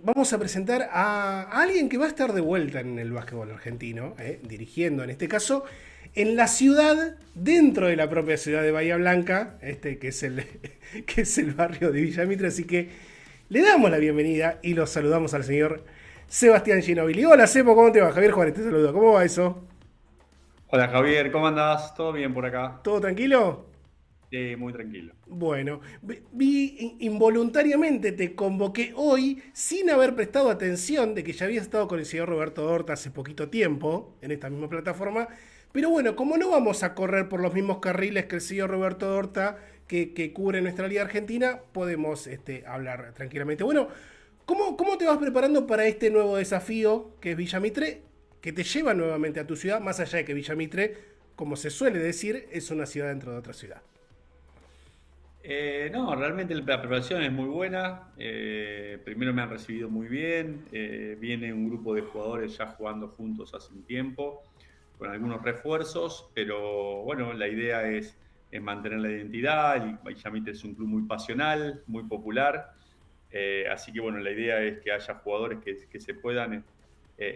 vamos a presentar a alguien que va a estar de vuelta en el básquetbol argentino, dirigiendo en este caso, en la ciudad, dentro de la propia ciudad de Bahía Blanca, que es que es el barrio de Villa Mitre. Así que le damos la bienvenida y los saludamos al señor Sebastián Ginóbili. Hola, Sebo, ¿cómo te va? Javier Juárez te saluda. ¿Cómo va eso? Hola Javier, ¿cómo andás? ¿Todo bien por acá? ¿Todo tranquilo? Muy tranquilo. Bueno, vi involuntariamente, te convoqué hoy sin haber prestado atención de que ya habías estado con el señor Roberto Horta hace poquito tiempo en esta misma plataforma. Pero bueno, como no vamos a correr por los mismos carriles que el señor Roberto Horta que cubre nuestra Liga Argentina, podemos hablar tranquilamente. Bueno, ¿cómo te vas preparando para este nuevo desafío que es Villa Mitre, que te lleva nuevamente a tu ciudad, más allá de que Villa Mitre, como se suele decir, es una ciudad dentro de otra ciudad? No, realmente la preparación es muy buena. Primero me han recibido muy bien. Viene un grupo de jugadores ya jugando juntos hace un tiempo, con algunos refuerzos, pero bueno, la idea es mantener la identidad. El Bayamite es un club muy pasional, muy popular. Así que bueno, la idea es que haya jugadores que se puedan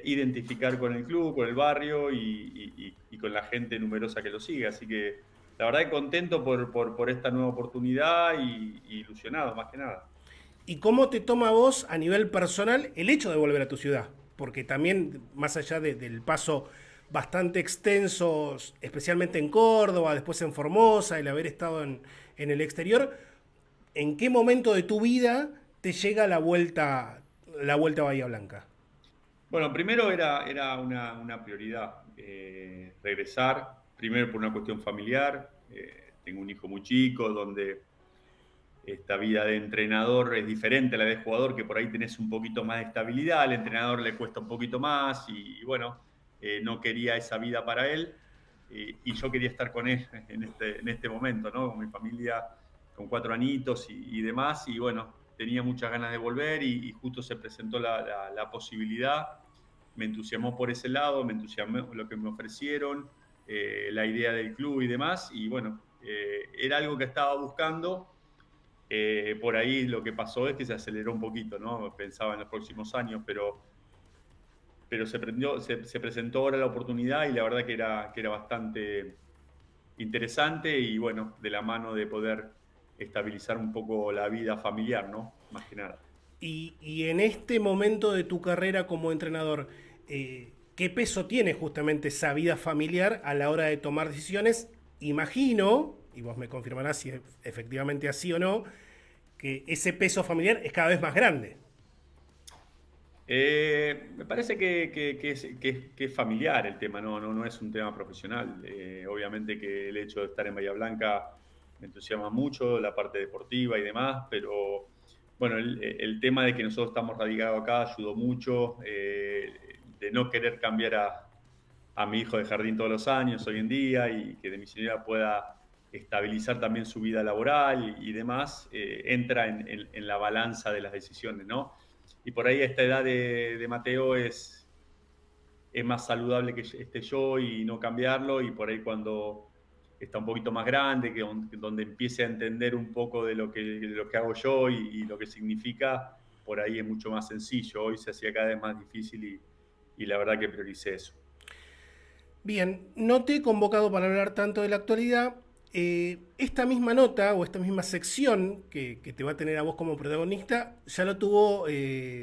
identificar con el club, con el barrio y con la gente numerosa que lo sigue. Así que la verdad que contento por esta nueva oportunidad y ilusionado más que nada. ¿Y cómo te toma a vos a nivel personal el hecho de volver a tu ciudad? Porque también, más allá del paso bastante extenso, especialmente en Córdoba, después en Formosa, el haber estado en el exterior, ¿en qué momento de tu vida te llega la vuelta a Bahía Blanca? Bueno, primero era una prioridad regresar, primero por una cuestión familiar. Tengo un hijo muy chico donde esta vida de entrenador es diferente a la de jugador, que por ahí tenés un poquito más de estabilidad, al entrenador le cuesta un poquito más y bueno, no quería esa vida para él y yo quería estar con él en este momento, ¿no? Con mi familia, con 4 anitos y demás y bueno, tenía muchas ganas de volver y justo se presentó la posibilidad, me entusiasmó por ese lado, me entusiasmó lo que me ofrecieron, la idea del club y demás y bueno, era algo que estaba buscando. Por ahí lo que pasó es que se aceleró un poquito, ¿no? Pensaba en los próximos años, pero se presentó ahora la oportunidad y la verdad que era bastante interesante y bueno, de la mano de poder estabilizar un poco la vida familiar, ¿no? Más que nada. Y en este momento de tu carrera como entrenador, ¿qué peso tiene justamente esa vida familiar a la hora de tomar decisiones? Imagino, y vos me confirmarás si es efectivamente así o no, que ese peso familiar es cada vez más grande. Me parece que es familiar el tema, no es un tema profesional. Obviamente que el hecho de estar en Bahía Blanca me entusiasma mucho, la parte deportiva y demás, pero bueno, el tema de que nosotros estamos radicados acá ayudó mucho, de no querer cambiar a mi hijo de jardín todos los años hoy en día y que de mi señora pueda estabilizar también su vida laboral y demás, entra en la balanza de las decisiones, ¿no? Y por ahí a esta edad de Mateo es más saludable que esté yo y no cambiarlo, y por ahí cuando está un poquito más grande, donde empiece a entender un poco de lo que hago yo y lo que significa, por ahí es mucho más sencillo. Hoy se hacía cada vez más difícil y la verdad que prioricé eso. Bien, no te he convocado para hablar tanto de la actualidad. Esta misma nota o esta misma sección que te va a tener a vos como protagonista, ya lo tuvo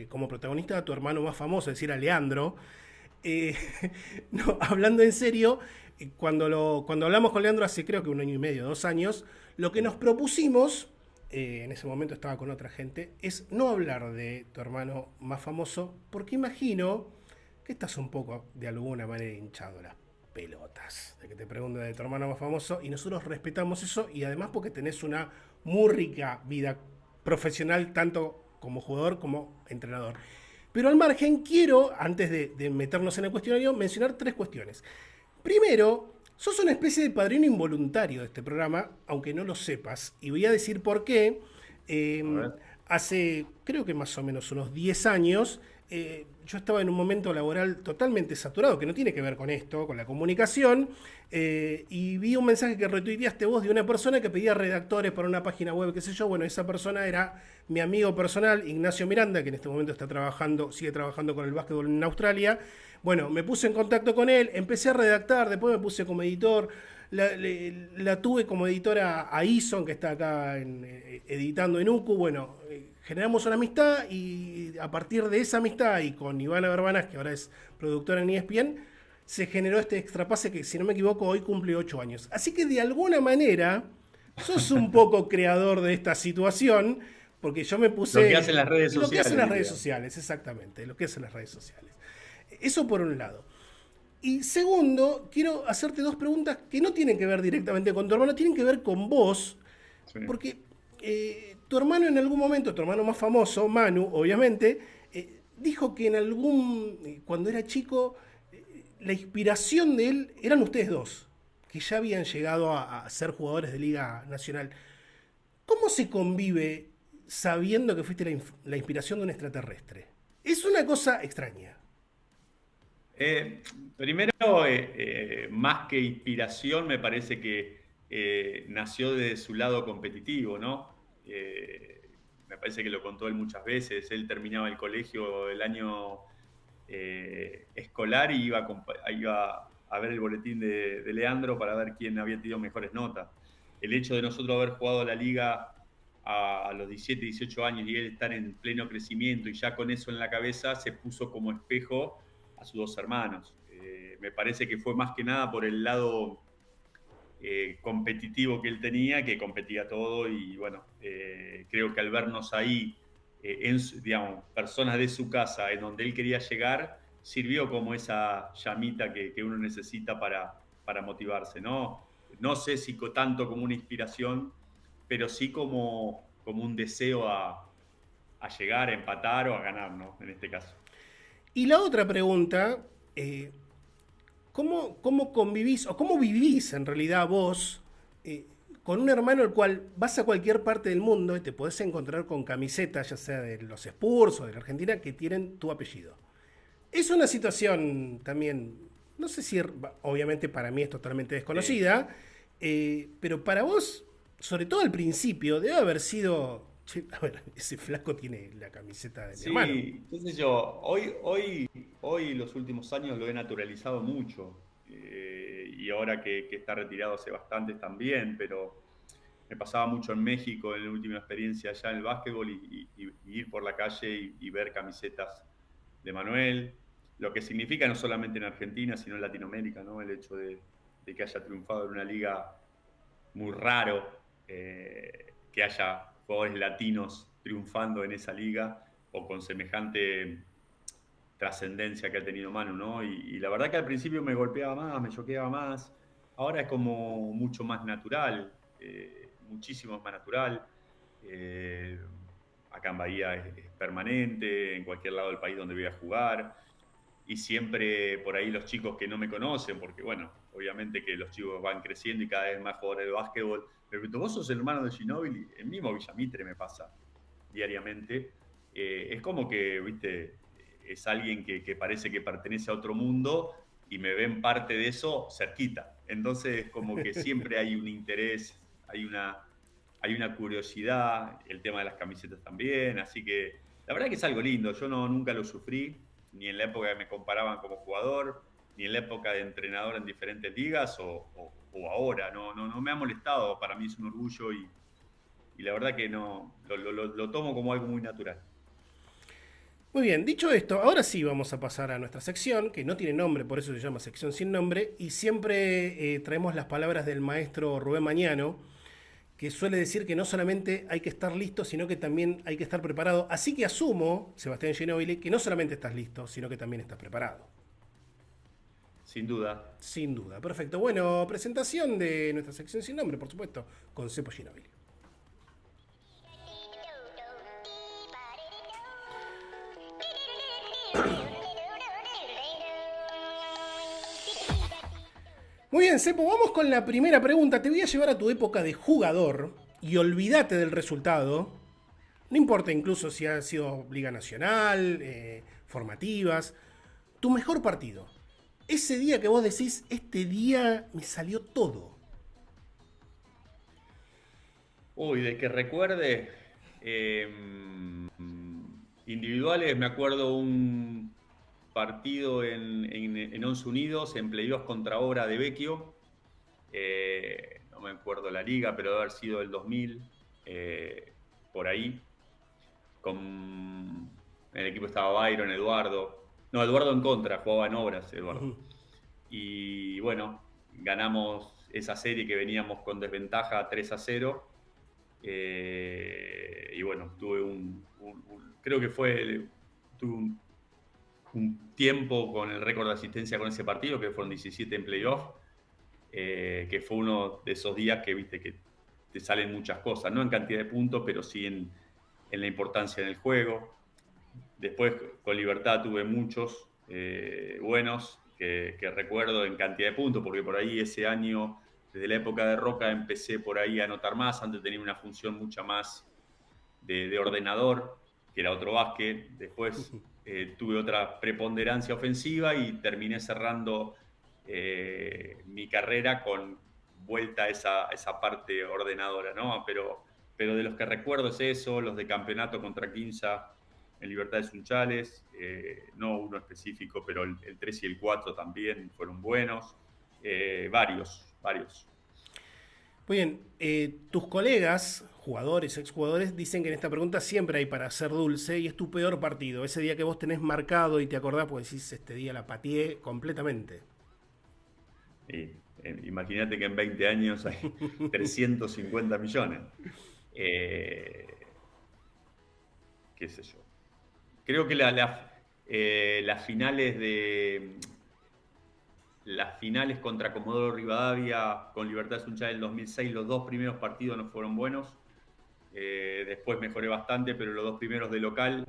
como protagonista a tu hermano más famoso, es decir, a Leandro. Eh, no, hablando en serio, cuando hablamos con Leandro hace creo que un año y medio, 2 años, lo que nos propusimos, en ese momento estaba con otra gente, es no hablar de tu hermano más famoso, porque imagino que estás un poco de alguna manera hinchado las pelotas, de que te pregunten de tu hermano más famoso, y nosotros respetamos eso, y además porque tenés una muy rica vida profesional, tanto como jugador como entrenador. Pero al margen, quiero, antes de meternos en el cuestionario, mencionar tres cuestiones. Primero, sos una especie de padrino involuntario de este programa, aunque no lo sepas, y voy a decir por qué. A Eh, ver. hace, creo que más o menos unos 10 años, yo estaba en un momento laboral totalmente saturado, que no tiene que ver con esto, con la comunicación, y vi un mensaje que retuiteaste vos de una persona que pedía redactores para una página web, qué sé yo. Bueno, esa persona era mi amigo personal, Ignacio Miranda, que en este momento está trabajando, sigue trabajando con el básquetbol en Australia. Bueno, me puse en contacto con él, empecé a redactar, después me puse como editor. La tuve como editora a Ison, que está acá editando en UCU. Bueno, generamos una amistad y a partir de esa amistad y con Ivana Verbanas, que ahora es productora en ESPN, se generó este extrapase que, si no me equivoco, hoy cumple 8 años. Así que de alguna manera sos un poco creador de esta situación, porque yo me puse... Lo que hacen las redes sociales. Lo que hacen las redes sociales, exactamente, lo que hacen las redes sociales. Eso por un lado. Y segundo, quiero hacerte dos preguntas que no tienen que ver directamente con tu hermano, tienen que ver con vos, Sí. porque tu hermano en algún momento, tu hermano más famoso, Manu, obviamente, dijo que cuando era chico, la inspiración de él eran ustedes dos, que ya habían llegado a ser jugadores de Liga Nacional. ¿Cómo se convive sabiendo que fuiste la inspiración de un extraterrestre? Es una cosa extraña. Primero, más que inspiración, me parece que nació de su lado competitivo, ¿no? Me parece que lo contó él muchas veces. Él terminaba el colegio el año escolar y iba a ver el boletín de Leandro para ver quién había tenido mejores notas. El hecho de nosotros haber jugado la liga a los 17, 18 años y él estar en pleno crecimiento y ya con eso en la cabeza se puso como espejo a sus dos hermanos. Me parece que fue más que nada por el lado competitivo que él tenía, que competía todo y bueno, creo que al vernos ahí, digamos, personas de su casa, en donde él quería llegar, sirvió como esa llamita que uno necesita para motivarse, ¿no? No sé si tanto como una inspiración, pero sí como un deseo a llegar, a empatar o a ganar, ¿no? En este caso. Y la otra pregunta, ¿cómo convivís o cómo vivís en realidad vos con un hermano el cual vas a cualquier parte del mundo y te podés encontrar con camisetas, ya sea de los Spurs o de la Argentina, que tienen tu apellido? Es una situación también, no sé si, obviamente para mí es totalmente desconocida, pero para vos, sobre todo al principio, debe haber sido... Che, a ver, ese flaco tiene la camiseta de mi hermano. Sí, qué sé yo, hoy los últimos años lo he naturalizado mucho y ahora que está retirado hace bastante también, pero me pasaba mucho en México en la última experiencia allá en el básquetbol y ir por la calle y ver camisetas de Manuel, lo que significa no solamente en Argentina, sino en Latinoamérica, ¿no? El hecho de que haya triunfado en una liga muy raro que haya jugadores latinos triunfando en esa liga o con semejante trascendencia que ha tenido Manu, ¿no? Y la verdad que al principio me golpeaba más, me choqueaba más, ahora es como mucho más natural, muchísimo más natural. Eh, Acá en Bahía es permanente, en cualquier lado del país donde voy a jugar y siempre por ahí los chicos que no me conocen, porque bueno, obviamente que los chicos van creciendo y cada vez más jugadores de básquetbol, me pregunto, ¿vos sos el hermano de Ginóbili? En mismo Villamitre me pasa diariamente. Es como que, viste, es alguien que parece que pertenece a otro mundo y me ven parte de eso cerquita. Entonces, como que siempre hay un interés, hay una curiosidad, el tema de las camisetas también, así que la verdad que es algo lindo, yo nunca lo sufrí, ni en la época que me comparaban como jugador, ni en la época de entrenador en diferentes ligas o ahora, no me ha molestado, para mí es un orgullo y la verdad que no, lo tomo como algo muy natural. Muy bien, dicho esto, ahora sí vamos a pasar a nuestra sección, que no tiene nombre, por eso se llama sección sin nombre, y siempre traemos las palabras del maestro Rubén Mañano, que suele decir que no solamente hay que estar listo, sino que también hay que estar preparado. Así que asumo, Sebastián Ginóbili, que no solamente estás listo, sino que también estás preparado. Sin duda. Sin duda, perfecto. Bueno, presentación de nuestra sección sin nombre, por supuesto, con Cepo Ginóbili. Muy bien, Cepo, vamos con la primera pregunta. Te voy a llevar a tu época de jugador y olvídate del resultado. No importa incluso si ha sido Liga Nacional, formativas. Tu mejor partido. Ese día que vos decís, este día me salió todo. Uy, de que recuerde, individuales, me acuerdo un partido en Once Unidos, en playoffs contra Obra de Vecchio. No me acuerdo la liga, pero debe haber sido el 2000, por ahí. En el equipo estaba Byron, Eduardo. No, Eduardo en contra, jugaba en Obras, Eduardo. Y bueno, ganamos esa serie que veníamos con desventaja 3-0. Y bueno, creo que tuve un tiempo con el récord de asistencia con ese partido, que fueron 17 en playoff, que fue uno de esos días que viste que te salen muchas cosas, no en cantidad de puntos, pero sí en la importancia en el juego. Después con Libertad tuve muchos buenos que recuerdo en cantidad de puntos, porque por ahí ese año, desde la época de Roca, empecé por ahí a anotar más. Antes tenía una función mucha más de ordenador, que era otro básquet. Después tuve otra preponderancia ofensiva y terminé cerrando mi carrera con vuelta a esa parte ordenadora, ¿no? Pero de los que recuerdo es eso, los de campeonato contra Quinza en Libertad de Sunchales, no uno específico, pero el 3 y el 4 también fueron buenos, varios. Muy bien, tus colegas, jugadores, exjugadores, dicen que en esta pregunta siempre hay para ser dulce y es tu peor partido. Ese día que vos tenés marcado y te acordás, pues decís, este día la pateé completamente. Imagínate que en 20 años hay 350 millones. Qué sé yo. Creo que las finales contra Comodoro Rivadavia con Libertad Sunchal del 2006, los dos primeros partidos no fueron buenos. Después mejoré bastante, pero los dos primeros de local,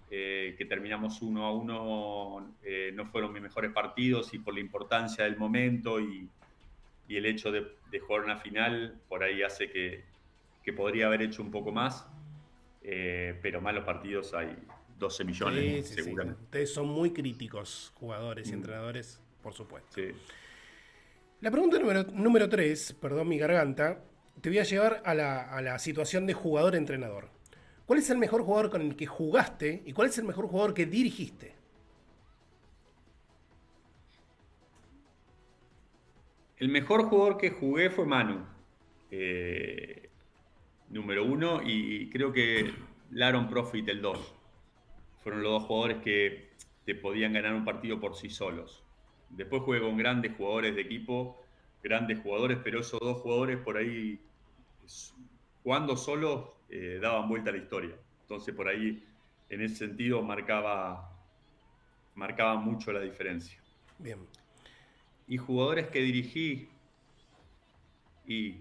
que terminamos 1-1, no fueron mis mejores partidos, y por la importancia del momento y el hecho de jugar una final, por ahí hace que podría haber hecho un poco más, pero malos partidos hay 12 Sí, millones, sí, sí. seguramente. Ustedes son muy críticos, jugadores y entrenadores, por supuesto. Sí. La pregunta número 3, perdón mi garganta, te voy a llevar a la situación de jugador-entrenador. ¿Cuál es el mejor jugador con el que jugaste y cuál es el mejor jugador que dirigiste? El mejor jugador que jugué fue Manu, número 1, y creo que Laron Profit, el 2. Fueron los dos jugadores que te podían ganar un partido por sí solos. Después jugué con grandes jugadores de equipo, grandes jugadores, pero esos dos jugadores por ahí, jugando solos, daban vuelta a la historia. Entonces por ahí, en ese sentido, marcaba mucho la diferencia. Bien. Y jugadores que dirigí, y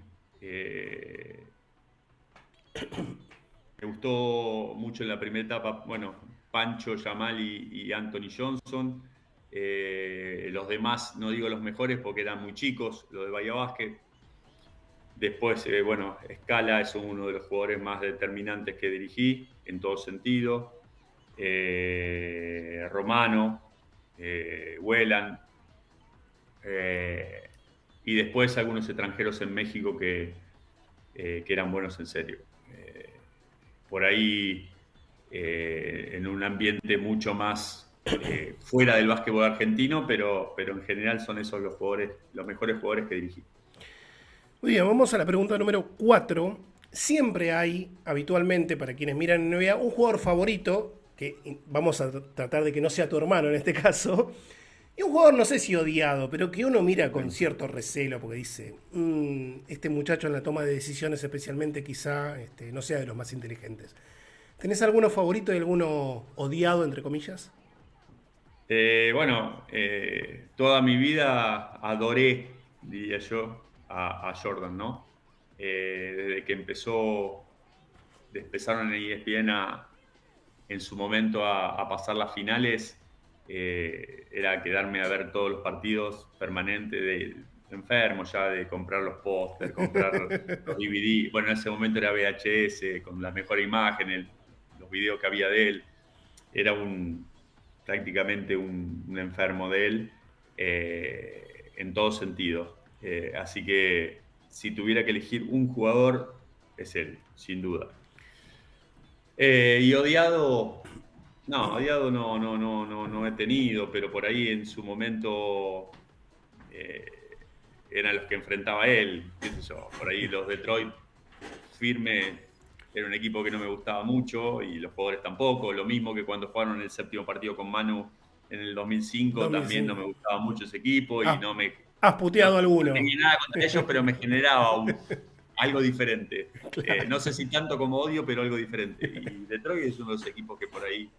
me gustó mucho en la primera etapa, bueno, Pancho, Yamal y Anthony Johnson. Los demás, no digo los mejores porque eran muy chicos, los de Bahía Básquet. Después, bueno, Scala es uno de los jugadores más determinantes que dirigí, en todo sentido. Romano, Whelan. Y después algunos extranjeros en México que eran buenos en serio. Por ahí, en un ambiente mucho más fuera del básquetbol argentino, pero en general son esos los mejores jugadores que dirigí. Muy bien, vamos a la pregunta número 4. Siempre hay, habitualmente, para quienes miran en NBA, un jugador favorito, que vamos a tratar de que no sea tu hermano en este caso, y un jugador, no sé si odiado, pero que uno mira con cierto recelo porque dice, este muchacho en la toma de decisiones especialmente quizá no sea de los más inteligentes. ¿Tenés alguno favorito y alguno odiado, entre comillas? Bueno, toda mi vida adoré, diría yo, a Jordan, ¿no? Desde que empezaron en ESPN en su momento a pasar las finales, era quedarme a ver todos los partidos permanentes, enfermo ya de comprar los pósters, comprar los DVD. Bueno, en ese momento era VHS, con la mejor imagen, los videos que había de él, era prácticamente un enfermo de él en todo sentido. Así que si tuviera que elegir un jugador, es él, sin duda. Y odiado no he tenido, pero por ahí en su momento eran los que enfrentaba él, qué sé yo, por ahí los Detroit firme era un equipo que no me gustaba mucho y los jugadores tampoco, lo mismo que cuando jugaron el séptimo partido con Manu en el 2005, también no 2005. me gustaba mucho ese equipo y ¿Has, has no, puteado no alguno? tenía nada contra ellos, pero me generaba algo diferente. Claro. No sé si tanto como odio, pero algo diferente. Y Detroit es uno de los equipos que por ahí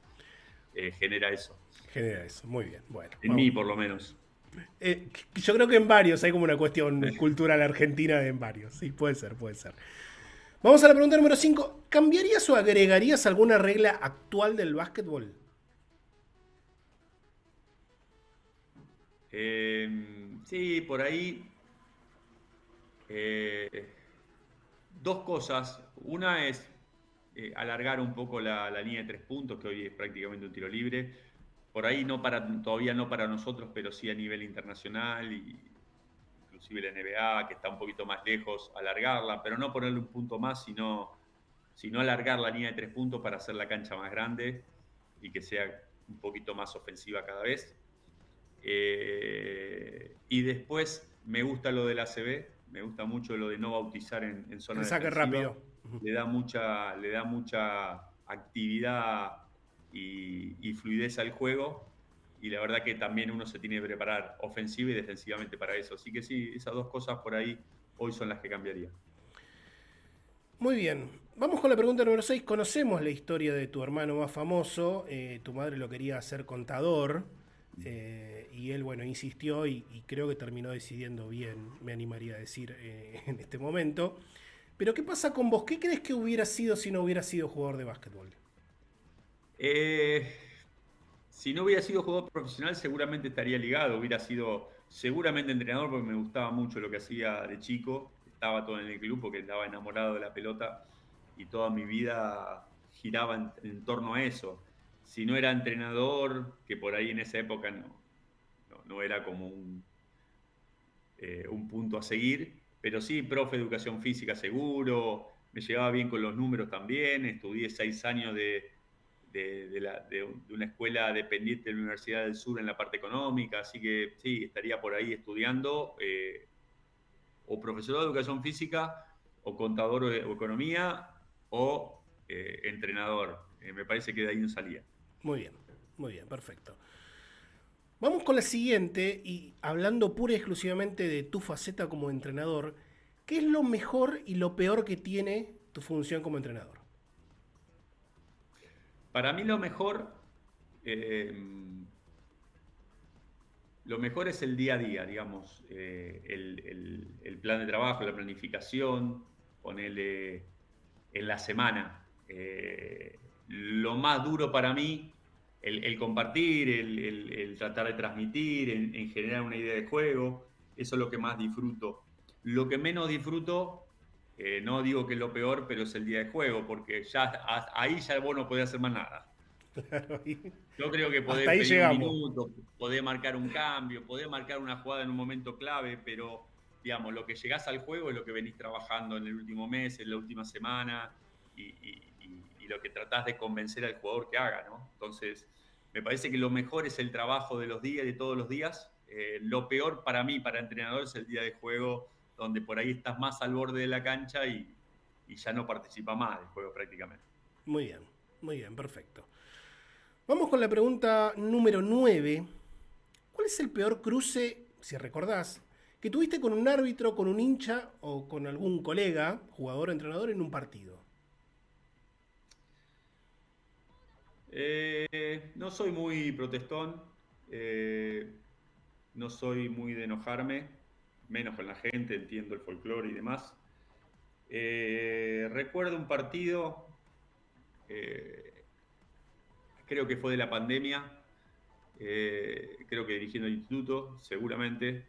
genera eso. Genera eso. Muy bien. Bueno, En vamos. mí, por lo menos. Yo creo que en varios hay como una cuestión cultural argentina en varios. Sí, puede ser, puede ser. Vamos a la pregunta número 5. ¿Cambiarías o agregarías alguna regla actual del básquetbol? Sí, por ahí eh, dos cosas. Una es alargar un poco la línea de 3 puntos, que hoy es prácticamente un tiro libre. Por ahí todavía no para nosotros, pero sí a nivel internacional y inclusive la NBA, que está un poquito más lejos, alargarla, pero no ponerle un punto más, sino alargar la línea de 3 puntos para hacer la cancha más grande y que sea un poquito más ofensiva cada vez. Y después me gusta lo del ACB, me gusta mucho lo de no bautizar en zona El saque defensiva, rápido. le da mucha actividad y fluidez al juego, y la verdad que también uno se tiene que preparar ofensiva y defensivamente para eso. Así que sí, esas dos cosas por ahí hoy son las que cambiaría. Muy bien. Vamos con la pregunta número 6. Conocemos la historia de tu hermano más famoso. Tu madre lo quería hacer contador. Y él, bueno, insistió y creo que terminó decidiendo bien, me animaría a decir, en este momento. Pero ¿qué pasa con vos? ¿Qué crees que hubiera sido si no hubiera sido jugador de básquetbol? Eh, si no hubiera sido jugador profesional, seguramente estaría ligado, hubiera sido seguramente entrenador porque me gustaba mucho lo que hacía de chico, estaba todo en el club porque estaba enamorado de la pelota y toda mi vida giraba en torno a eso. Si no era entrenador, que por ahí en esa época no era como un punto a seguir, pero sí, profe de educación física seguro, me llevaba bien con los números también, estudié 6 años de una escuela dependiente de la Universidad del Sur en la parte económica, así que sí, estaría por ahí estudiando, o profesor de educación física, o contador o economía, o entrenador. Me parece que de ahí no salía. Muy bien, perfecto. Vamos con la siguiente y hablando pura y exclusivamente de tu faceta como entrenador, ¿qué es lo mejor y lo peor que tiene tu función como entrenador? Para mí eh, lo mejor es el día a día, digamos, el plan de trabajo, la planificación, ponerle en la semana. Lo más duro para mí, el compartir, el tratar de transmitir, en generar una idea de juego, eso es lo que más disfruto. Lo que menos disfruto, no digo que es lo peor, pero es el día de juego, porque ahí ya vos no podés hacer más nada. Yo creo que Hasta podés ahí pedir un llegamos. minuto, podés marcar un cambio, podés marcar una jugada en un momento clave, pero digamos, lo que llegás al juego es lo que venís trabajando en el último mes, en la última semana, y lo que tratás de convencer al jugador que haga, ¿no? Entonces, me parece que lo mejor es el trabajo de los días, de todos los días. Lo peor para mí, para entrenador, es el día de juego, donde por ahí estás más al borde de la cancha y ya no participa más del juego prácticamente. Muy bien, perfecto. Vamos con la pregunta número 9. ¿Cuál es el peor cruce, si recordás, que tuviste con un árbitro, con un hincha o con algún colega, jugador o entrenador en un partido? No soy muy protestón, no soy muy de enojarme, menos con la gente, entiendo el folclore y demás. Recuerdo un partido, eh, creo que fue de la pandemia, creo que dirigiendo el instituto, seguramente.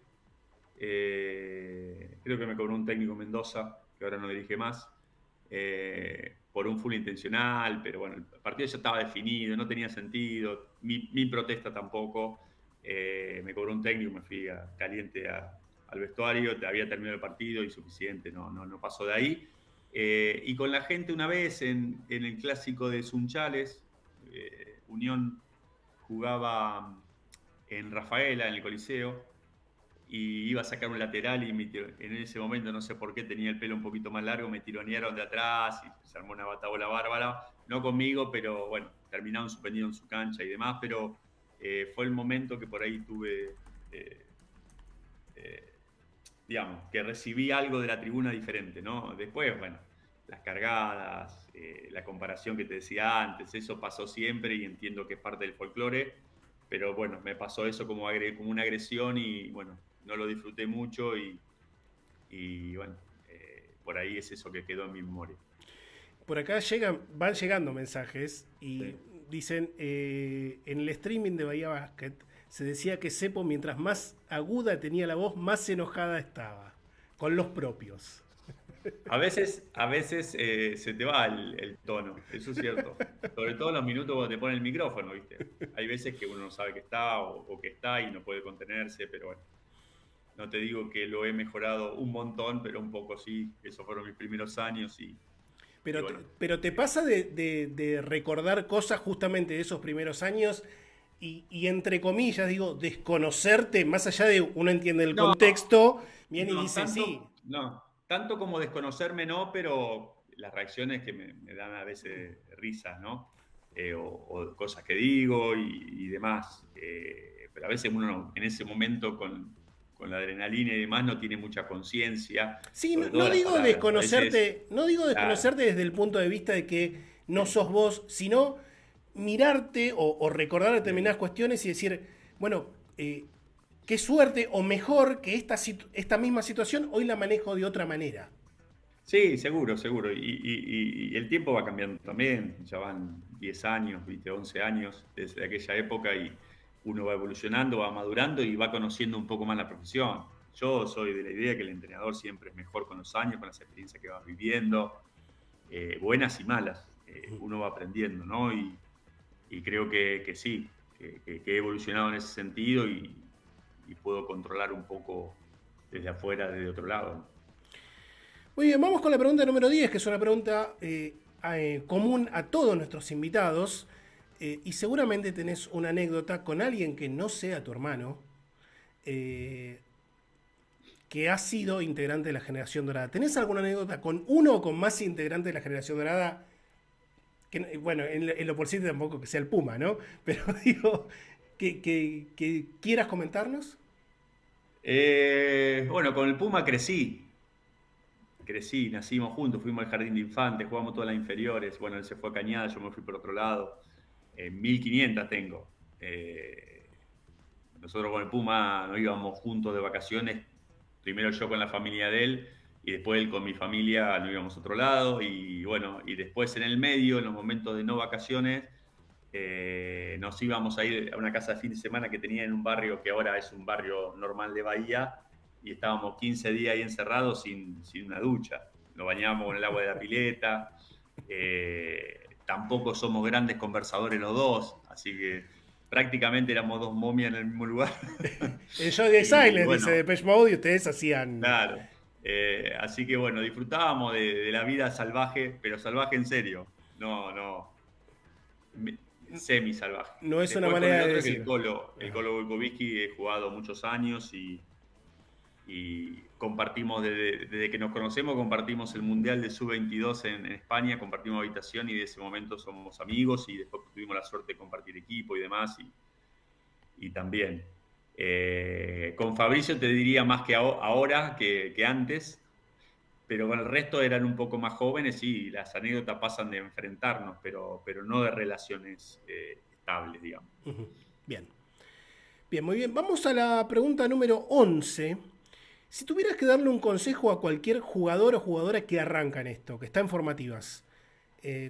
Creo que me cobró un técnico Mendoza, que ahora no dirige más. por un full intencional, pero bueno, el partido ya estaba definido, no tenía sentido, mi protesta tampoco. Me cobró un técnico, me fui caliente al vestuario, había terminado el partido y suficiente, no pasó de ahí. Y con la gente una vez en el clásico de Sunchales, Unión jugaba en Rafaela, en el Coliseo, y iba a sacar un lateral y en ese momento, no sé por qué, tenía el pelo un poquito más largo, me tironearon de atrás y se armó una batabola bárbara, no conmigo, pero bueno, terminaron suspendido en su cancha y demás, pero fue el momento que por ahí tuve, eh, eh, digamos, que recibí algo de la tribuna diferente, ¿no? Después, bueno, las cargadas, la comparación que te decía antes, eso pasó siempre y entiendo que es parte del folclore, pero bueno, me pasó eso como una agresión y bueno, no lo disfruté mucho y bueno, por ahí es eso que quedó en mi memoria. Por acá van llegando mensajes y Sí. dicen, en el streaming de Bahía Basket se decía que Cepo, mientras más aguda tenía la voz, más enojada estaba con los propios. A veces se te va el tono, eso es cierto. Sobre todo en los minutos cuando te pone el micrófono, ¿viste? Hay veces que uno no sabe que está o que está y no puede contenerse, pero bueno, no te digo que lo he mejorado un montón, pero un poco sí. Esos fueron mis primeros años y bueno. Pero te pasa de recordar cosas justamente de esos primeros años y entre comillas, digo, desconocerte, más allá de uno entiende el No, contexto, bien y no, dice sí. tanto como desconocerme no, pero las reacciones que me dan a veces risas, ¿no? O cosas que digo y demás. Pero a veces uno en ese momento con la adrenalina y demás no tiene mucha conciencia, Sí, no, sobre todo las palabras. A veces, no digo claro, desconocerte desde el punto de vista de que no sí, sos vos, sino mirarte o recordar sí. determinadas cuestiones y decir, bueno, qué suerte, o mejor que esta misma situación hoy la manejo de otra manera. Sí, seguro, seguro. Y el tiempo va cambiando también. Ya van 10 años, 20, 11 años desde aquella época y uno va evolucionando, va madurando y va conociendo un poco más la profesión. Yo soy de la idea que el entrenador siempre es mejor con los años, con las experiencias que vas viviendo, buenas y malas. Uno va aprendiendo, ¿no? Y creo que sí, que he evolucionado en ese sentido y puedo controlar un poco desde afuera, desde otro lado, ¿no? Muy bien, vamos con la pregunta número 10, que es una pregunta común a todos nuestros invitados. Y seguramente tenés una anécdota con alguien que no sea tu hermano, eh, que ha sido integrante de la generación dorada. ¿Tenés alguna anécdota con uno o con más integrantes de la generación dorada? Que, bueno, en lo posible tampoco que sea el Puma, ¿no? Pero digo, que quieras comentarnos. Bueno, con el Puma crecí, nacimos juntos, fuimos al jardín de infantes, jugamos todas las inferiores. Bueno, él se fue a Cañada, yo me fui por otro lado. 1500 tengo. Nosotros con el Puma nos íbamos juntos de vacaciones, primero yo con la familia de él y después él con mi familia nos íbamos a otro lado y bueno, y después en el medio, en los momentos de no vacaciones, nos íbamos a ir a una casa de fin de semana que tenía en un barrio que ahora es un barrio normal de Bahía y estábamos 15 días ahí encerrados sin una ducha. Nos bañábamos con el agua de la pileta. Tampoco somos grandes conversadores los dos, así que prácticamente éramos dos momias en el mismo lugar. Enjoy the Y Silence, dice bueno, Depeche Mode, y ustedes hacían. claro. Así que bueno, disfrutábamos de la vida salvaje, pero salvaje en serio. No, no, semi-salvaje. No es una Después con el manera de otro, que decir. El Colo Volkovitsky, he jugado muchos años y compartimos, desde que nos conocemos, compartimos el Mundial de Sub-22 en España, compartimos habitación y de ese momento somos amigos y después tuvimos la suerte de compartir equipo y demás y también. Con Fabricio te diría más que ahora que antes, pero con el resto eran un poco más jóvenes y las anécdotas pasan de enfrentarnos, pero no de relaciones estables, digamos. Bien. Bien, muy bien. Vamos a la pregunta número 11. Si tuvieras que darle un consejo a cualquier jugador o jugadora que arranca en esto, que está en formativas,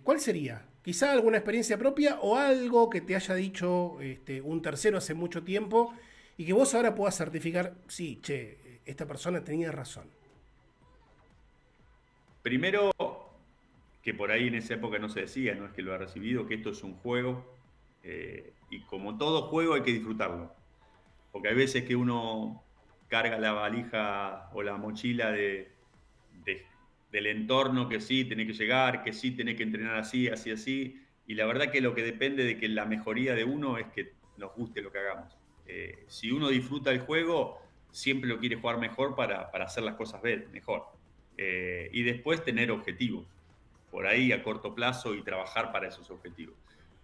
¿cuál sería? Quizá alguna experiencia propia o algo que te haya dicho un tercero hace mucho tiempo y que vos ahora puedas certificar, sí, esta persona tenía razón. Primero, que por ahí en esa época no se decía, no es que lo ha recibido, que esto es un juego, y como todo juego hay que disfrutarlo, porque hay veces que uno carga la valija o la mochila de- del entorno, que sí, tenés que llegar, que sí, tenés que entrenar así, así, así, y la verdad que lo que depende de que la mejoría de uno es que nos guste lo que hagamos. Si uno disfruta el juego, siempre lo quiere jugar mejor para hacer las cosas mejor. Y después tener objetivos, por ahí a corto plazo y trabajar para esos objetivos.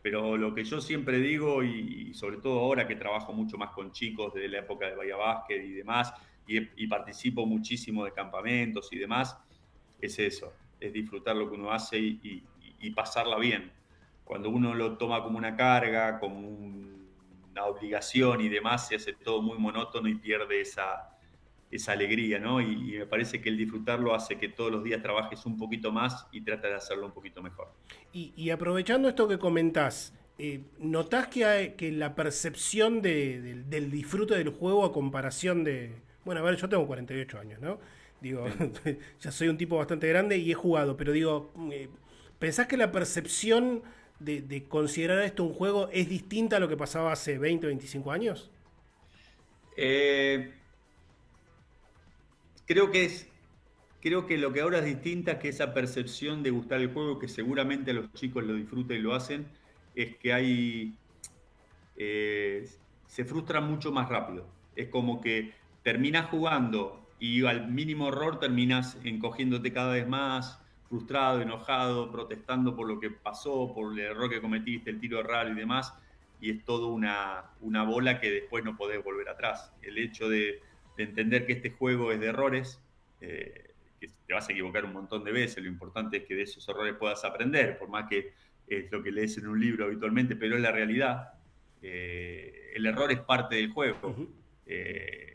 Pero lo que yo siempre digo, y sobre todo ahora que trabajo mucho más con chicos desde la época de Bahía Básquet y demás, y participo muchísimo de campamentos y demás, es eso, es disfrutar lo que uno hace y pasarla bien. Cuando uno lo toma como una carga, como una obligación y demás, se hace todo muy monótono y pierde esa alegría, ¿no? Y me parece que el disfrutarlo hace que todos los días trabajes un poquito más y trates de hacerlo un poquito mejor. Y aprovechando esto que comentás, ¿notás que la percepción del disfrute del juego a comparación de... Bueno, a ver, yo tengo 48 años, ¿no? Digo, Sí. ya soy un tipo bastante grande y he jugado, pero digo, ¿pensás que la percepción de considerar esto un juego es distinta a lo que pasaba hace 20 o 25 años? Eh, creo que es, creo que lo que ahora es distinta es que esa percepción de gustar el juego, que seguramente los chicos lo disfrutan y lo hacen, es que eh, se frustran mucho más rápido. Es como que terminas jugando y al mínimo error terminas encogiéndote cada vez más, frustrado, enojado, protestando por lo que pasó, por el error que cometiste, el tiro errado y demás, y es todo una bola que después no podés volver atrás. El hecho de entender que este juego es de errores, que te vas a equivocar un montón de veces, lo importante es que de esos errores puedas aprender, por más que es lo que lees en un libro habitualmente, pero es la realidad. El error es parte del juego. Ujú. Eh,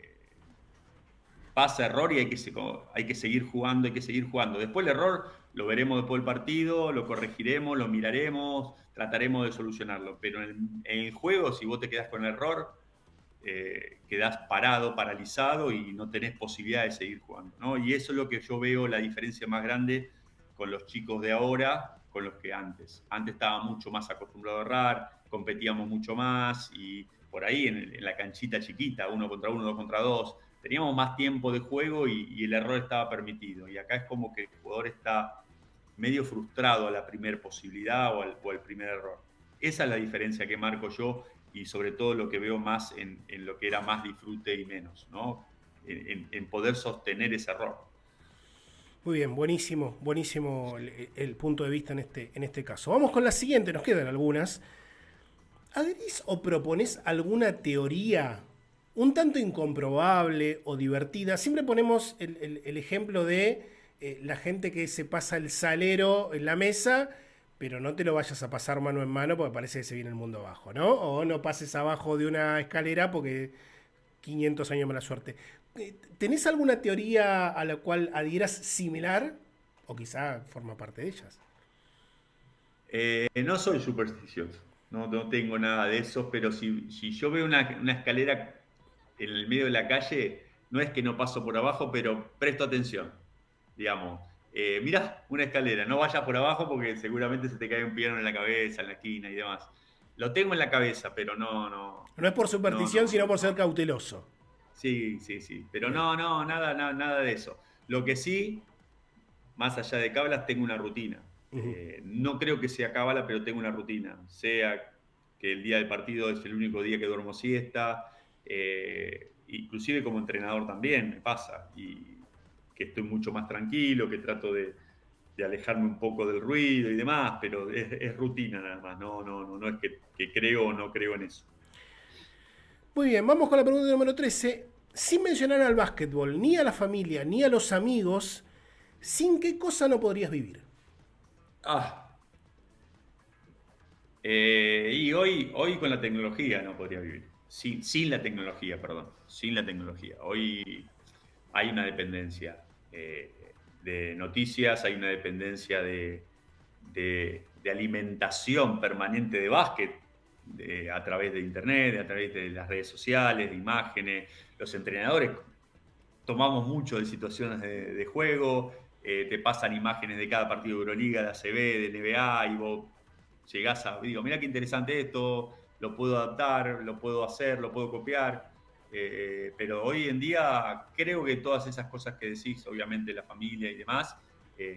Pasa error y hay que seguir jugando, hay que seguir jugando. Después el error lo veremos después del partido, lo corregiremos, lo miraremos, trataremos de solucionarlo. Pero en el juego, si vos te quedás con el error, quedás parado, paralizado y no tenés posibilidad de seguir jugando, ¿no? Y eso es lo que yo veo la diferencia más grande con los chicos de ahora con los que antes. Antes estaba mucho más acostumbrado a errar, competíamos mucho más y por ahí en la canchita chiquita, uno contra uno, dos contra dos, teníamos más tiempo de juego y el error estaba permitido. Y acá es como que el jugador está medio frustrado a la primera posibilidad o al primer error. Esa es la diferencia que marco yo y sobre todo lo que veo más en lo que era más disfrute y menos, ¿no? En poder sostener ese error. Muy bien, buenísimo, buenísimo el punto de vista en este caso. Vamos con la siguiente, nos quedan algunas. ¿Adherís o proponés alguna teoría un tanto incomprobable o divertida? Siempre ponemos el ejemplo de la gente que se pasa el salero en la mesa, pero no te lo vayas a pasar mano en mano porque parece que se viene el mundo abajo, ¿no? O no pases abajo de una escalera porque 500 años mala suerte. ¿Tenés alguna teoría a la cual adhieras similar? O quizá forma parte de ellas. No soy supersticioso, no tengo nada de eso, pero si yo veo una escalera en el medio de la calle, no es que no paso por abajo, pero presto atención, digamos. Mirá, una escalera, no vayas por abajo porque seguramente se te cae un piano en la cabeza, en la esquina y demás. Lo tengo en la cabeza, pero No es por superstición, sino por ser no. cauteloso. Sí, sí, sí, pero Bien. nada de eso. Lo que sí, más allá de cábalas, tengo una rutina. Ujú. No creo que sea cábala, pero tengo una rutina. Sea que el día del partido es el único día que duermo siesta, inclusive como entrenador también me pasa, y que estoy mucho más tranquilo, que trato de alejarme un poco del ruido y demás, pero es rutina nada más, no es que creo o no creo en eso. Muy bien, vamos con la pregunta número 13. Sin mencionar al básquetbol, ni a la familia, ni a los amigos, ¿sin qué cosa no podrías vivir? Ah, y hoy con la tecnología no podría vivir. Sin la tecnología, perdón. Sin la tecnología. Hoy hay una dependencia de noticias, hay una dependencia de alimentación permanente de básquet a través de internet, a través de las redes sociales, de imágenes. Los entrenadores tomamos mucho de situaciones de juego. te pasan imágenes de cada partido de Euroliga, de ACB, de NBA, y vos llegás a, digo, mira qué interesante esto, lo puedo adaptar, lo puedo hacer, lo puedo copiar. Pero hoy en día creo que todas esas cosas que decís, obviamente la familia y demás,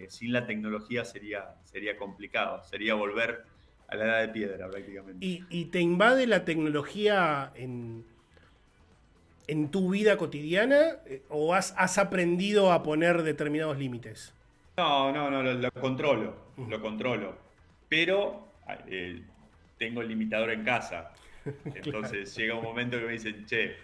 sin la tecnología sería complicado, sería volver a la edad de piedra prácticamente. Y te invade la tecnología en tu vida cotidiana o has aprendido a poner determinados límites? No, lo controlo. Pero tengo el limitador en casa. Claro. Entonces llega un momento que me dicen, che,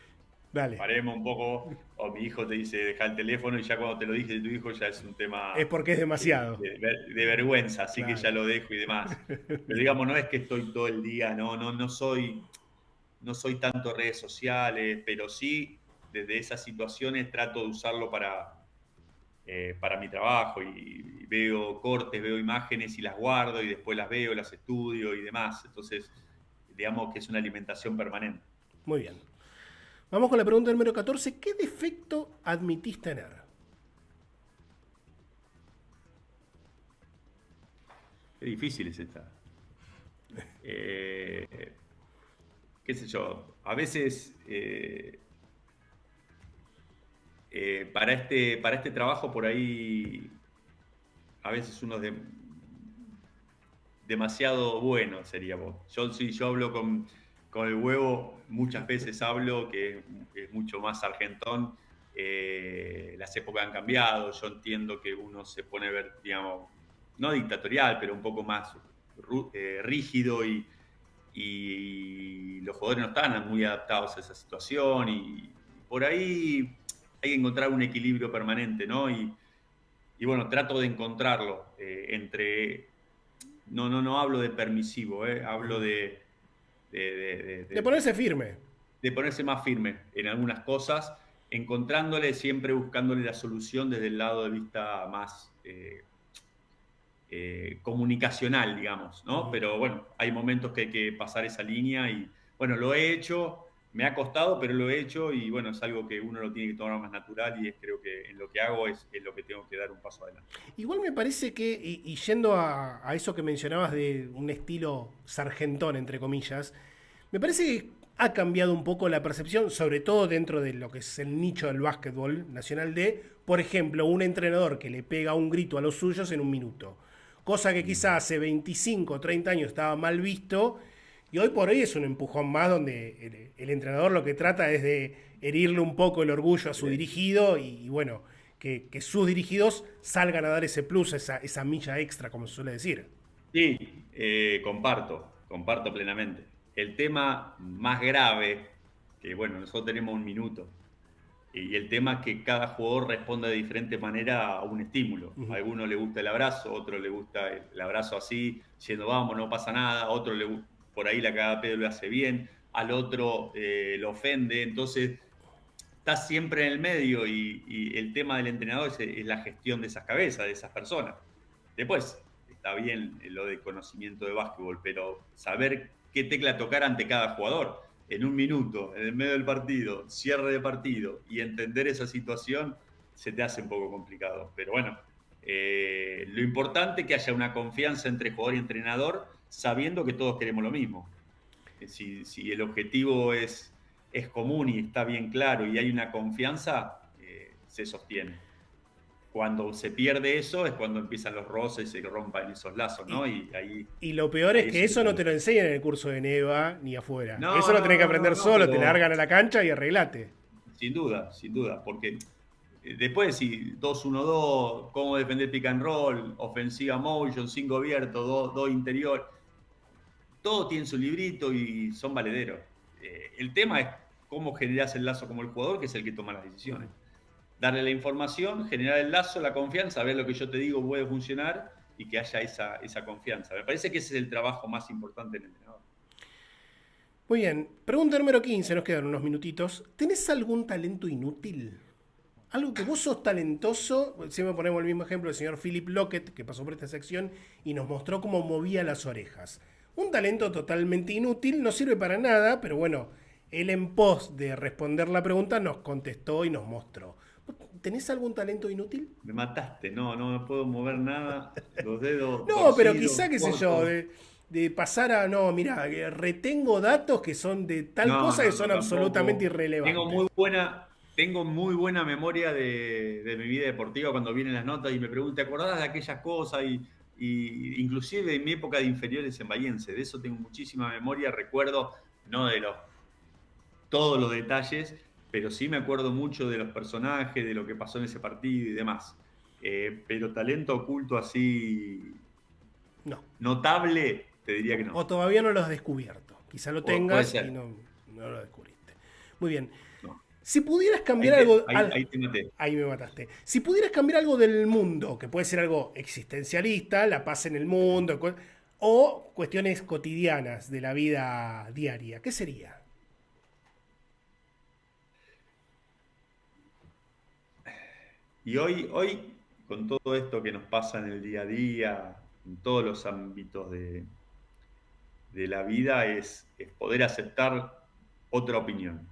Dale. paremos un poco, o mi hijo te dice, deja el teléfono, y ya cuando te lo dije de tu hijo ya es un Es tema porque es demasiado. de vergüenza, así que Claro. ya lo dejo y demás. Pero digamos, no es que estoy todo el día, no soy tanto redes sociales, pero sí desde esas situaciones trato de usarlo para mi trabajo y veo cortes, veo imágenes y las guardo y después las veo, las estudio y demás. Entonces, digamos que es una alimentación permanente. Muy bien. Vamos con la pregunta número 14. ¿Qué defecto admitís tener? Qué difícil es esta. Eh, qué sé yo, a veces para este trabajo por ahí, a veces uno es demasiado bueno, sería vos. Yo hablo con el huevo, muchas veces hablo que es mucho más argentón. Las épocas han cambiado, yo entiendo que uno se pone a ver, digamos, no dictatorial, pero un poco más rígido y los jugadores no están muy adaptados a esa situación y por ahí hay que encontrar un equilibrio permanente, ¿no? Y bueno, trato de encontrarlo entre... No hablo de permisivo, hablo De ponerse firme. de ponerse más firme en algunas cosas, encontrándole, siempre buscándole la solución desde el lado de vista más comunicacional, digamos, ¿no? Pero bueno, hay momentos que hay que pasar esa línea y bueno, lo he hecho, me ha costado, pero lo he hecho y bueno, es algo que uno lo tiene que tomar más natural y es creo que en lo que hago es lo que tengo que dar un paso adelante. Igual me parece que, y yendo a eso que mencionabas de un estilo sargentón, entre comillas, me parece que ha cambiado un poco la percepción, sobre todo dentro de lo que es el nicho del básquetbol nacional de, por ejemplo, un entrenador que le pega un grito a los suyos en un minuto. Cosa que quizá hace 25 o 30 años estaba mal visto y hoy por hoy es un empujón más donde el entrenador lo que trata es de herirle un poco el orgullo a su dirigido y bueno, que sus dirigidos salgan a dar ese plus, esa milla extra, como se suele decir. Sí, comparto plenamente. El tema más grave, que bueno, nosotros tenemos un minuto, y el tema es que cada jugador responde de diferente manera a un estímulo. A alguno le gusta el abrazo, a otro le gusta el abrazo así, diciendo vamos, no pasa nada, a otro por ahí la cagada pedo lo hace bien, al otro lo ofende, entonces está siempre en el medio y el tema del entrenador es la gestión de esas cabezas, de esas personas. Después, está bien lo de conocimiento de básquetbol, pero saber qué tecla tocar ante cada jugador en un minuto, en el medio del partido, cierre de partido y entender esa situación se te hace un poco complicado. Pero bueno, lo importante es que haya una confianza entre jugador y entrenador sabiendo que todos queremos lo mismo. Si el objetivo es común y está bien claro y hay una confianza, se sostiene. Cuando se pierde eso es cuando empiezan los roces y se rompan esos lazos, Y, ¿no? Y y lo peor es ahí es que un eso no te problema. lo enseñan en el curso de Neva ni afuera. Eso No, lo no, tenés que no, no, aprender no, solo, te pero largan a la cancha y arreglate. sin duda, porque después si 2-1-2, cómo defender pick and roll, ofensiva motion, 5 abierto, 2 interior, todo tiene su librito y son valederos. El tema es cómo generás el lazo como el jugador, que es el que toma las decisiones. Darle la información, generar el lazo, la confianza, ver lo que yo te digo puede funcionar y que haya esa confianza. Me parece que ese es el trabajo más importante en el entrenador. Muy bien, pregunta número 15, nos quedan unos minutitos. ¿Tenés algún talento inútil? Algo que vos sos talentoso, siempre ponemos el mismo ejemplo del señor Philip Lockett, que pasó por esta sección y nos mostró cómo movía las orejas. Un talento totalmente inútil, no sirve para nada, pero bueno, él en pos de responder la pregunta nos contestó y nos mostró. ¿tenés algún talento inútil? Me mataste, no puedo mover nada, los dedos No, pero torcidos, quizá, qué sé yo, cortos. de pasar a, no, mira, retengo datos que son de tal cosa que son No, absolutamente tampoco. irrelevantes. Tengo muy buena memoria de mi vida deportiva cuando vienen las notas y me preguntan, ¿te acordás de aquellas cosas? Y inclusive en mi época de inferiores en Bahiense, de eso tengo muchísima memoria, recuerdo, no de todos los detalles, pero sí me acuerdo mucho de los personajes, de lo que pasó en ese partido y demás. Pero talento oculto así No. notable, te diría que O no. todavía no lo has descubierto. Quizá lo Puede tengas y ser. no lo descubriste. Muy bien. No. Si pudieras cambiar algo. Ahí te maté. Ahí me mataste. Si pudieras cambiar algo del mundo, que puede ser algo existencialista, la paz en el mundo, o cuestiones cotidianas de la vida diaria, ¿qué sería? Y hoy, con todo esto que nos pasa en el día a día, en todos los ámbitos de la vida, es poder aceptar otra opinión.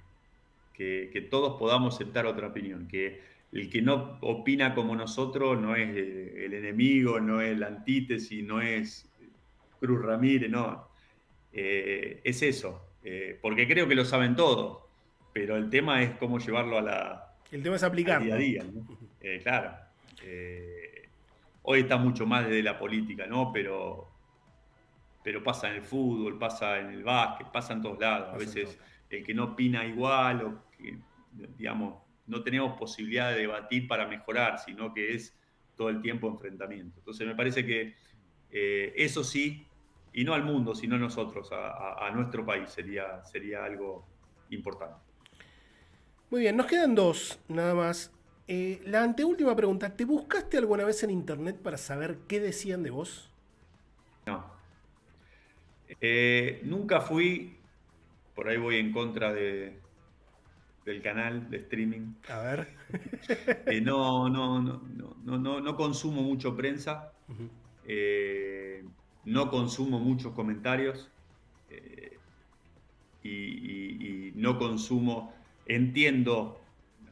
Que todos podamos aceptar otra opinión. Que el que no opina como nosotros no es el enemigo, no es la antítesis, no es Cruz Ramírez, no. Es eso. Porque creo que lo saben todos. Pero el tema es cómo llevarlo El tema es al día a aplicarlo. día, ¿no? Claro. Hoy está mucho más desde la política, ¿no? Pero pasa en el fútbol, pasa en el básquet, pasa en todos lados. A Pasa en todo veces lado. el que no opina igual o que, digamos, no tenemos posibilidad de debatir para mejorar, sino que es todo el tiempo enfrentamiento. Entonces me parece que eso sí, y no al mundo, sino a nosotros, a nuestro país, sería algo importante. Muy bien, nos quedan dos, nada más. La anteúltima pregunta, ¿te buscaste alguna vez en internet para saber qué decían de vos? No. Nunca fui, por ahí voy en contra del canal de streaming. A ver. No consumo mucho prensa, eh, no consumo muchos comentarios eh, y no consumo, entiendo,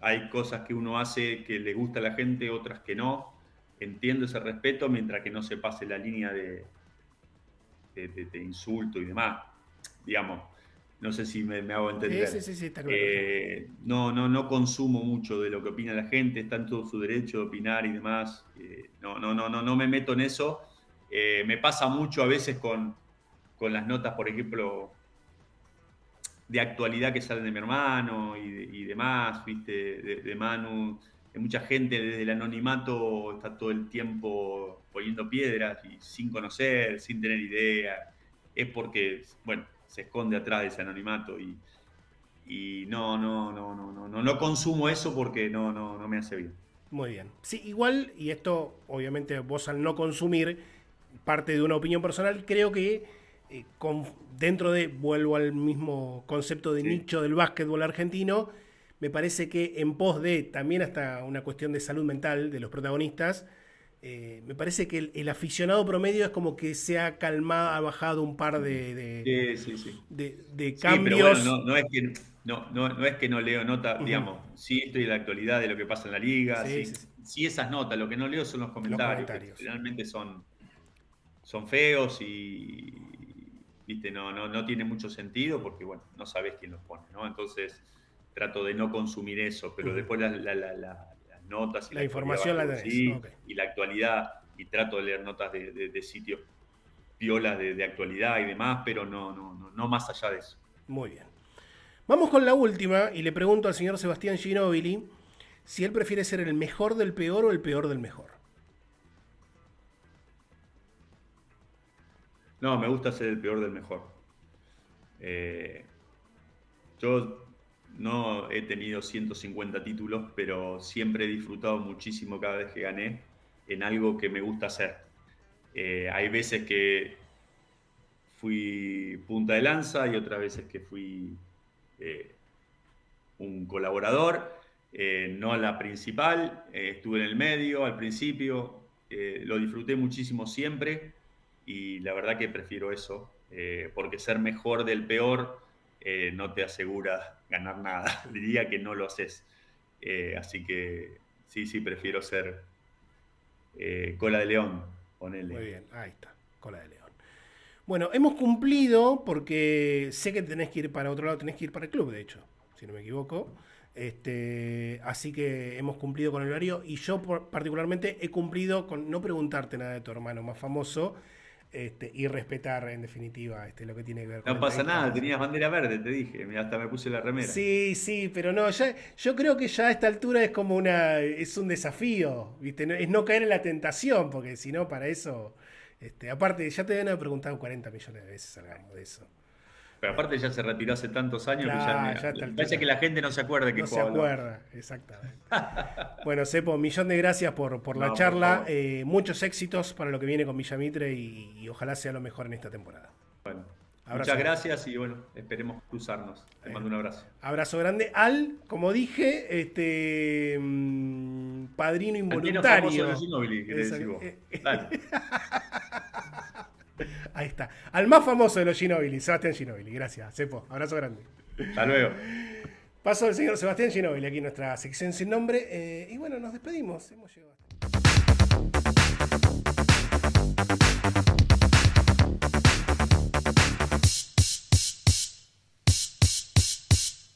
hay cosas que uno hace que le gusta a la gente, otras que no, entiendo ese respeto mientras que no se pase la línea de insulto y demás, digamos. No sé si me hago Sí, sí, entender. sí, sí, está claro, está claro. No consumo mucho de lo que opina la gente, está en todo su derecho de opinar y demás. No me meto en eso. Me pasa mucho a veces con las notas, por ejemplo, de actualidad que salen de mi hermano y demás, ¿viste? De Manu. De mucha gente desde el anonimato está todo el tiempo poniendo piedras y sin conocer, sin tener idea. Es porque, bueno, se esconde atrás de ese anonimato y no consumo eso porque no me hace bien. Muy bien. Sí, igual, y esto obviamente vos al no consumir parte de una opinión personal, creo que dentro de, vuelvo al mismo concepto de Sí, nicho del básquetbol argentino, me parece que en pos de también hasta una cuestión de salud mental de los protagonistas, me parece que el aficionado promedio es como que se ha calmado, ha bajado un par sí. de Sí, pero bueno, cambios. no es que no leo notas, Ujú. digamos, sí estoy en la actualidad de lo que pasa en la liga, Sí, sí, sí, sí. sí esas notas, lo que no leo son los Los comentarios, que comentarios. generalmente son feos y, viste, no tiene mucho sentido porque, bueno, no sabes quién los pone, ¿no? Entonces trato de no consumir eso, pero Ujú. después las notas y La la actualidad información la básquetbol tenés. sí, Ok. y la actualidad, y trato de leer notas de sitios piolas de actualidad y demás, pero no más allá de eso. Muy bien. Vamos con la última y le pregunto al señor Sebastián Ginóbili si él prefiere ser el mejor del peor o el peor del mejor. No, me gusta ser el peor del mejor. Eh, yo no he tenido 150 títulos, pero siempre he disfrutado muchísimo cada vez que gané en algo que me gusta hacer. Hay veces que fui punta de lanza y otras veces que fui eh, un colaborador, no la principal, estuve en el medio al principio, lo disfruté muchísimo siempre y la verdad que prefiero eso, porque ser mejor del peor no te asegura ganar nada, diría que no lo haces. Así que sí, prefiero ser cola de león, ponele. Muy bien, ahí está, cola de león. Bueno, hemos cumplido porque sé que tenés que ir para otro lado, tenés que ir para el club, de hecho, si no me equivoco. Así que hemos cumplido con el horario y yo particularmente he cumplido con no preguntarte nada de tu hermano más famoso y respetar en definitiva lo que tiene que ver con No el pasa nada, dedicado. tenías bandera verde, te dije, mira, hasta me puse la remera. Sí, sí, pero no, ya, yo creo que ya a esta altura es como es un desafío, ¿viste? Es no caer en la tentación, porque si no, para eso, aparte, ya te habían preguntado 40 millones de veces, salgamos de eso. Pero aparte ya se retiró hace tantos años que ya, Claro, ya a esta me parece altura que la gente no se acuerda que no se jugaba al básquet. acuerda, exactamente. Bueno, Sepo, millón de gracias por la No, por charla, favor. muchos éxitos para lo que viene con Villamitre y ojalá sea lo mejor en esta temporada. Bueno, Abrazo. muchas gracias y bueno, esperemos cruzarnos. Te mando un abrazo. Abrazo grande al, como dije, padrino Al menos famoso de involuntario. los Ginóbili, que le decís vos. Dale. Ahí está. Al más famoso de los Ginóbili, Sebastián Ginóbili. Gracias, Sepo. Abrazo grande. Hasta luego. Paso al señor Sebastián Ginóbili aquí en nuestra sección sin nombre. Y bueno, nos despedimos. Hemos llegado hasta